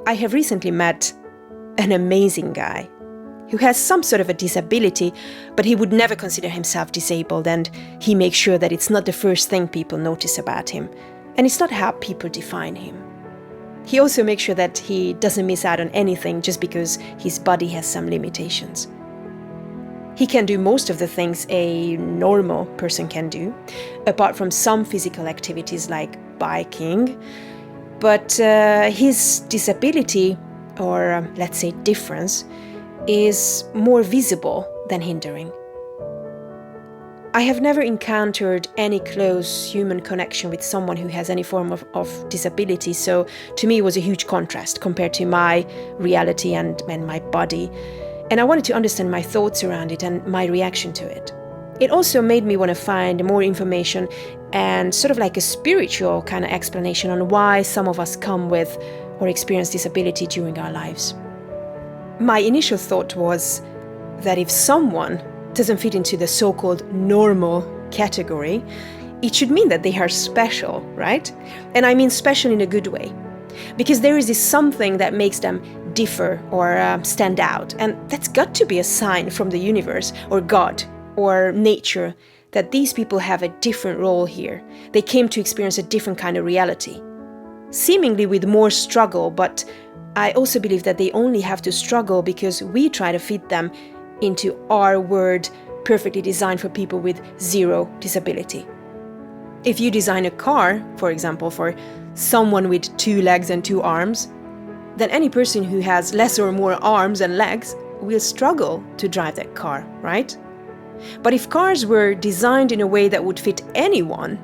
I have recently met an amazing guy who has some sort of a disability, but he would never consider himself disabled, and he makes sure that it's not the first thing people notice about him, and it's not how people define him. He also makes sure that he doesn't miss out on anything just because his body has some limitations. He can do most of the things a normal person can do, apart from some physical activities like biking, but his disability, or let's say difference, is more visible than hindering. I have never encountered any close human connection with someone who has any form of disability, so to me it was a huge contrast compared to my reality and my body, and I wanted to understand my thoughts around it and my reaction to it. It also made me want to find more information and sort of like a spiritual kind of explanation on why some of us come with or experience disability during our lives. My initial thought was that if someone doesn't fit into the so-called normal category, it should mean that they are special, right? And I mean special in a good way. Because there is this something that makes them differ or stand out. And that's got to be a sign from the universe or God or nature that these people have a different role here. They came to experience a different kind of reality. Seemingly with more struggle, but I also believe that they only have to struggle because we try to fit them into our world perfectly designed for people with zero disability. If you design a car, for example, for someone with 2 legs and 2 arms, then any person who has less or more arms and legs will struggle to drive that car, right? But if cars were designed in a way that would fit anyone,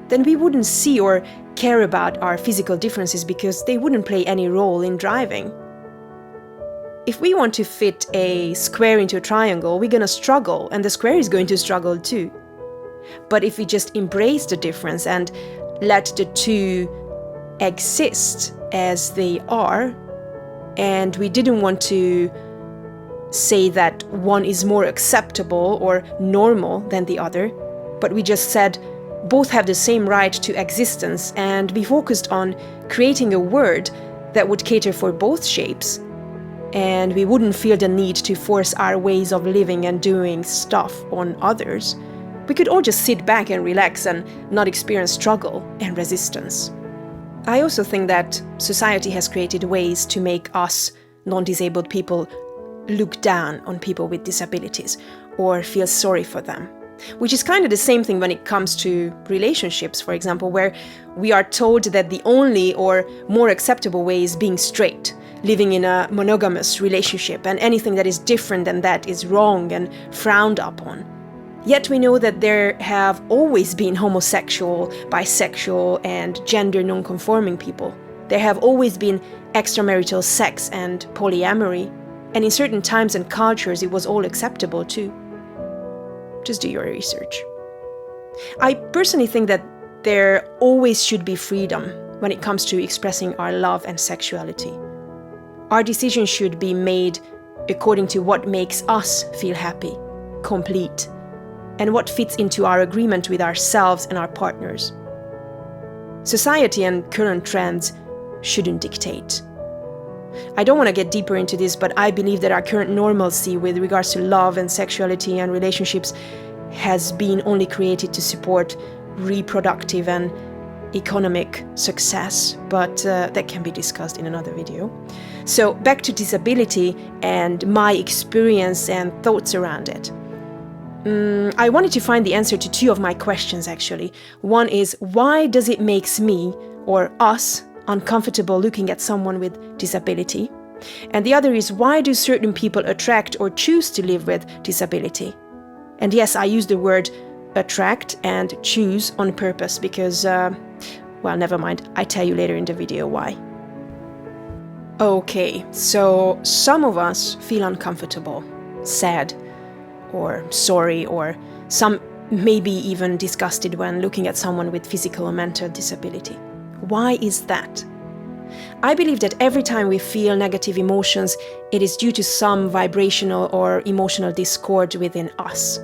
then we wouldn't see or care about our physical differences because they wouldn't play any role in driving. If we want to fit a square into a triangle, we're going to struggle, and the square is going to struggle too. But if we just embrace the difference and let the two exist as they are, and we didn't want to say that one is more acceptable or normal than the other, but we just said both have the same right to existence, and we focused on creating a word that would cater for both shapes, and we wouldn't feel the need to force our ways of living and doing stuff on others. We could all just sit back and relax and not experience struggle and resistance. I also think that society has created ways to make us non-disabled people look down on people with disabilities or feel sorry for them. Which is kind of the same thing when it comes to relationships, for example, where we are told that the only or more acceptable way is being straight, living in a monogamous relationship, and anything that is different than that is wrong and frowned upon. Yet we know that there have always been homosexual, bisexual, and gender non-conforming people. There have always been extramarital sex and polyamory, and in certain times and cultures it was all acceptable too. Just do your research. I personally think that there always should be freedom when it comes to expressing our love and sexuality. Our decisions should be made according to what makes us feel happy, complete, and what fits into our agreement with ourselves and our partners. Society and current trends shouldn't dictate. I don't want to get deeper into this, but I believe that our current normalcy with regards to love and sexuality and relationships has been only created to support reproductive and economic success, but that can be discussed in another video. So back to disability and my experience and thoughts around it. I wanted to find the answer to 2 of my questions actually. One is, why does it makes me or us uncomfortable looking at someone with disability? And the other is, why do certain people attract or choose to live with disability? And yes, I use the word attract and choose on purpose because, well, never mind, I tell you later in the video why. Okay, so some of us feel uncomfortable, sad, or sorry, or some maybe even disgusted when looking at someone with physical or mental disability. Why is that? I believe that every time we feel negative emotions, it is due to some vibrational or emotional discord within us,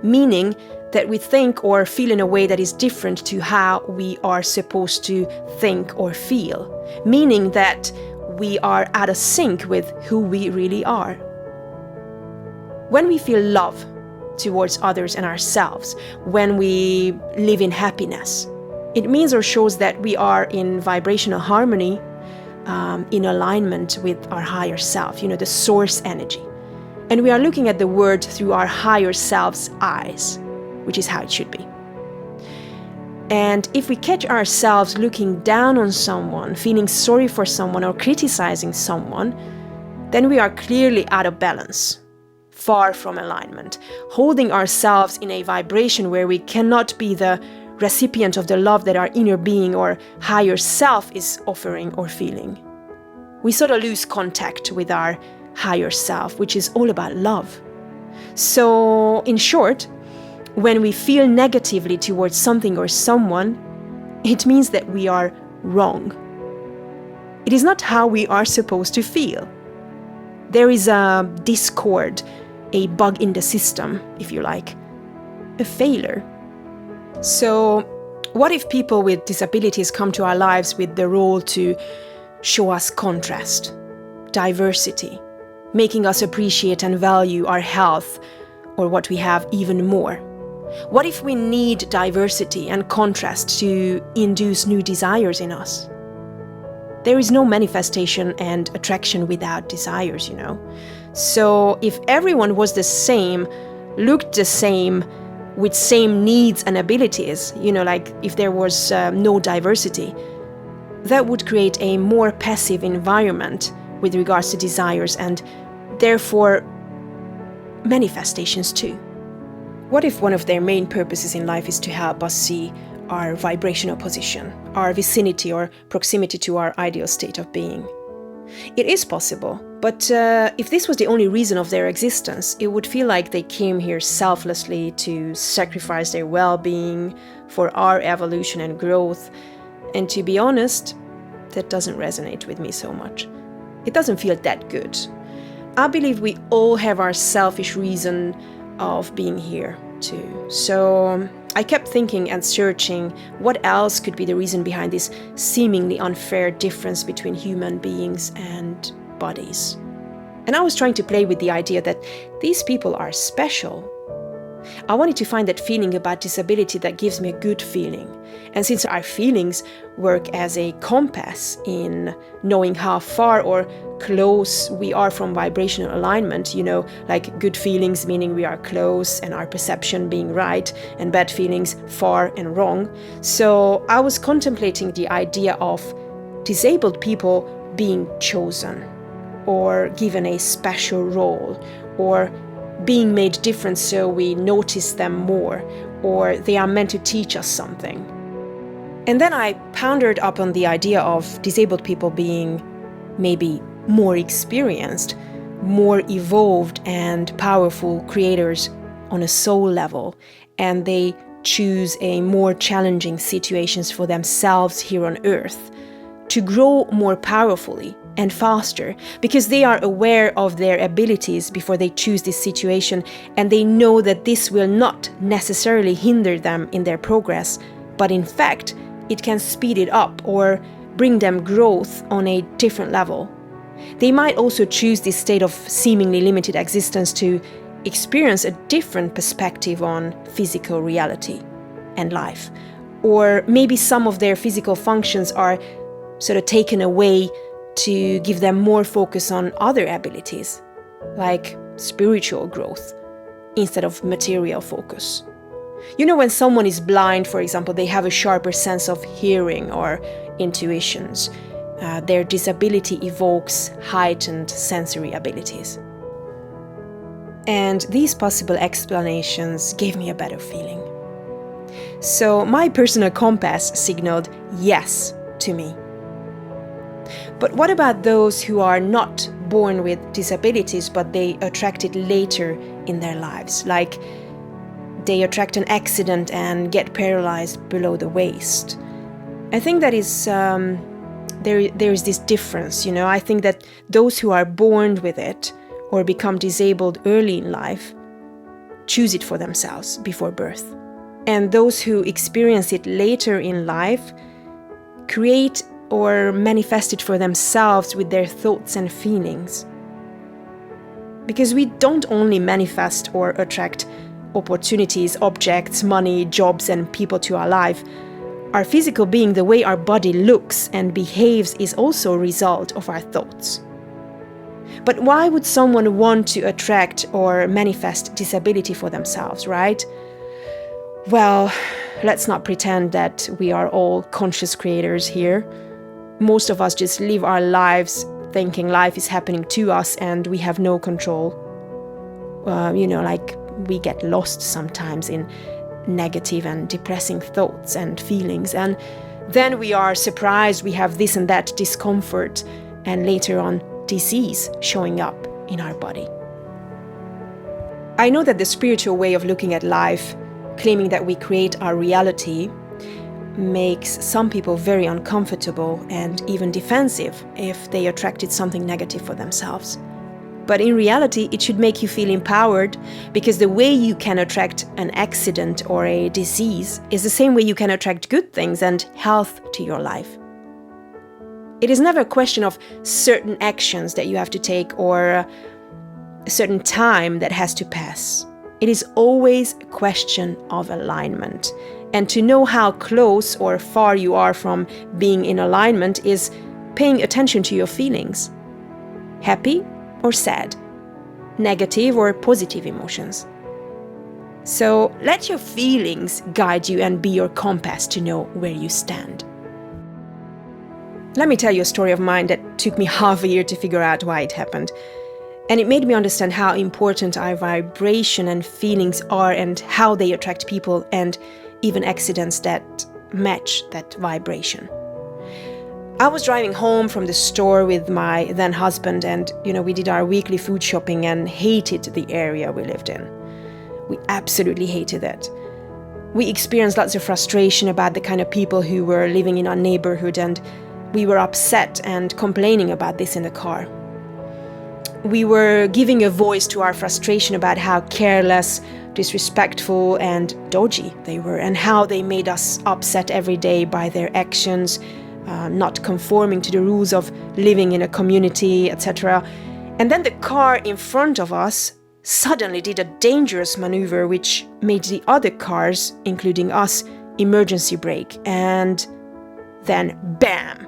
meaning that we think or feel in a way that is different to how we are supposed to think or feel, meaning that we are out of sync with who we really are. When we feel love towards others and ourselves, when we live in happiness, it means or shows that we are in vibrational harmony, in alignment with our higher self, the source energy. And we are looking at the world through our higher self's eyes, which is how it should be. And if we catch ourselves looking down on someone, feeling sorry for someone, or criticizing someone, then we are clearly out of balance, far from alignment, holding ourselves in a vibration where we cannot be the recipient of the love that our inner being or higher self is offering or feeling. We sort of lose contact with our higher self, which is all about love. So, in short, when we feel negatively towards something or someone, it means that we are wrong. It is not how we are supposed to feel. There is a discord, a bug in the system, if you like, a failure. So, what if people with disabilities come to our lives with the role to show us contrast, diversity, making us appreciate and value our health or what we have even more? What if we need diversity and contrast to induce new desires in us? There is no manifestation and attraction without desires, So if everyone was the same, looked the same, with same needs and abilities, like if there was no diversity, that would create a more passive environment with regards to desires and therefore manifestations too. What if one of their main purposes in life is to help us see our vibrational position, our vicinity or proximity to our ideal state of being? It is possible, but if this was the only reason of their existence, it would feel like they came here selflessly to sacrifice their well-being for our evolution and growth. And to be honest, that doesn't resonate with me so much. It doesn't feel that good. I believe we all have our selfish reason of being here too. So I kept thinking and searching what else could be the reason behind this seemingly unfair difference between human beings and bodies. And I was trying to play with the idea that these people are special. I wanted to find that feeling about disability that gives me a good feeling. And since our feelings work as a compass in knowing how far or close we are from vibrational alignment, like good feelings meaning we are close and our perception being right, and bad feelings far and wrong. So I was contemplating the idea of disabled people being chosen or given a special role or being made different so we notice them more, or they are meant to teach us something. And then I pondered upon the idea of disabled people being maybe more experienced, more evolved and powerful creators on a soul level, and they choose a more challenging situations for themselves here on Earth to grow more powerfully and faster, because they are aware of their abilities before they choose this situation, and they know that this will not necessarily hinder them in their progress, but in fact, it can speed it up or bring them growth on a different level. They might also choose this state of seemingly limited existence to experience a different perspective on physical reality and life. Or maybe some of their physical functions are sort of taken away to give them more focus on other abilities, like spiritual growth, instead of material focus. When someone is blind, for example, they have a sharper sense of hearing or intuitions. Their disability evokes heightened sensory abilities. And these possible explanations gave me a better feeling. So my personal compass signaled yes to me. But what about those who are not born with disabilities, but they attract it later in their lives? Like they attract an accident and get paralyzed below the waist. I think that is, there is this difference, I think that those who are born with it or become disabled early in life choose it for themselves before birth. And those who experience it later in life create or manifest it for themselves with their thoughts and feelings. Because we don't only manifest or attract opportunities, objects, money, jobs, and people to our life. Our physical being, the way our body looks and behaves, is also a result of our thoughts. But why would someone want to attract or manifest disability for themselves, right? Well, let's not pretend that we are all conscious creators here. Most of us just live our lives thinking life is happening to us and we have no control. Like we get lost sometimes in negative and depressing thoughts and feelings, and then we are surprised we have this and that discomfort, and later on disease showing up in our body. I know that the spiritual way of looking at life, claiming that we create our reality, makes some people very uncomfortable and even defensive if they attracted something negative for themselves. But in reality, it should make you feel empowered, because the way you can attract an accident or a disease is the same way you can attract good things and health to your life. It is never a question of certain actions that you have to take or a certain time that has to pass. It is always a question of alignment. And to know how close or far you are from being in alignment is paying attention to your feelings. Happy or sad, negative or positive emotions. So let your feelings guide you and be your compass to know where you stand. Let me tell you a story of mine that took me half a year to figure out why it happened. And it made me understand how important our vibration and feelings are and how they attract people and even accidents that match that vibration. I was driving home from the store with my then husband, and we did our weekly food shopping and hated the area we lived in. We absolutely hated it. We experienced lots of frustration about the kind of people who were living in our neighborhood, and we were upset and complaining about this in the car. We were giving a voice to our frustration about how careless, disrespectful, and dodgy they were, and how they made us upset every day by their actions, not conforming to the rules of living in a community, etc. And then the car in front of us suddenly did a dangerous maneuver which made the other cars, including us, emergency brake, and then bam!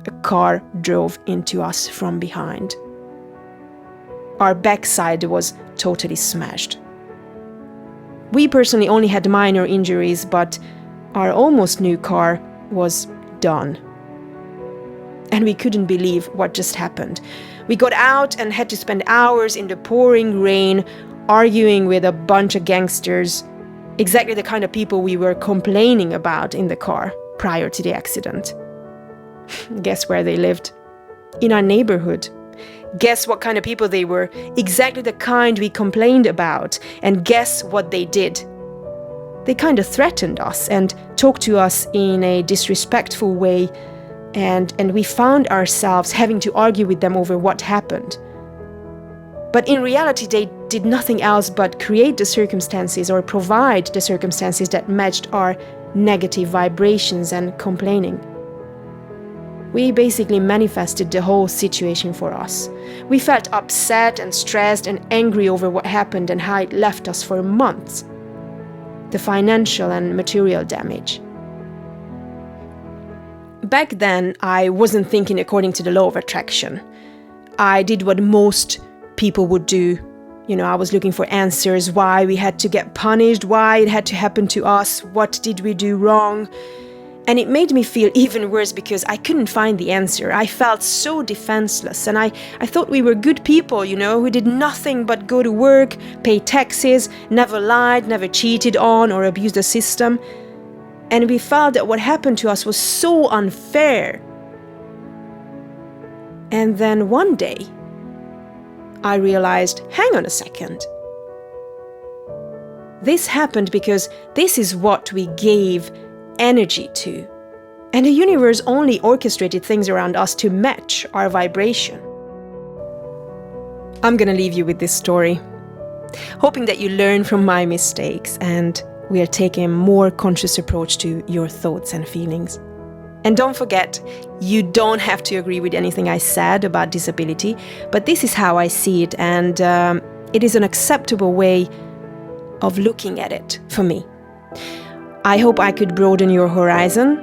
A car drove into us from behind. Our backside was totally smashed. We personally only had minor injuries, but our almost new car was done. And we couldn't believe what just happened. We got out and had to spend hours in the pouring rain arguing with a bunch of gangsters, exactly the kind of people we were complaining about in the car prior to the accident. Guess where they lived? In our neighborhood. Guess what kind of people they were? Exactly the kind we complained about. And guess what they did? They kind of threatened us and talked to us in a disrespectful way, and we found ourselves having to argue with them over what happened. But in reality, they did nothing else but create the circumstances or provide the circumstances that matched our negative vibrations and complaining. We basically manifested the whole situation for us. We felt upset and stressed and angry over what happened and how it left us for months. The financial and material damage. Back then, I wasn't thinking according to the law of attraction. I did what most people would do. I was looking for answers, why we had to get punished, why it had to happen to us, what did we do wrong? And it made me feel even worse because I couldn't find the answer. I felt so defenseless, and I thought we were good people, who did nothing but go to work, pay taxes, never lied, never cheated on or abused the system. And we felt that what happened to us was so unfair. And then one day, I realized, hang on a second. This happened because this is what we gave energy to. And the universe only orchestrated things around us to match our vibration. I'm gonna leave you with this story, hoping that you learn from my mistakes and we are taking a more conscious approach to your thoughts and feelings. And don't forget, you don't have to agree with anything I said about disability, but this is how I see it, and it is an acceptable way of looking at it for me. I hope I could broaden your horizon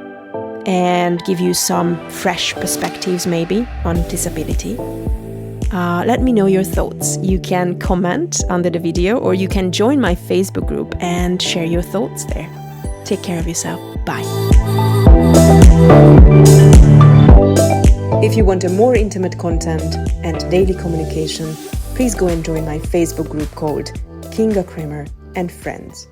and give you some fresh perspectives maybe on disability. Let me know your thoughts. You can comment under the video, or you can join my Facebook group and share your thoughts there. Take care of yourself. Bye. If you want a more intimate content and daily communication, please go and join my Facebook group called Kinga Kramer and Friends.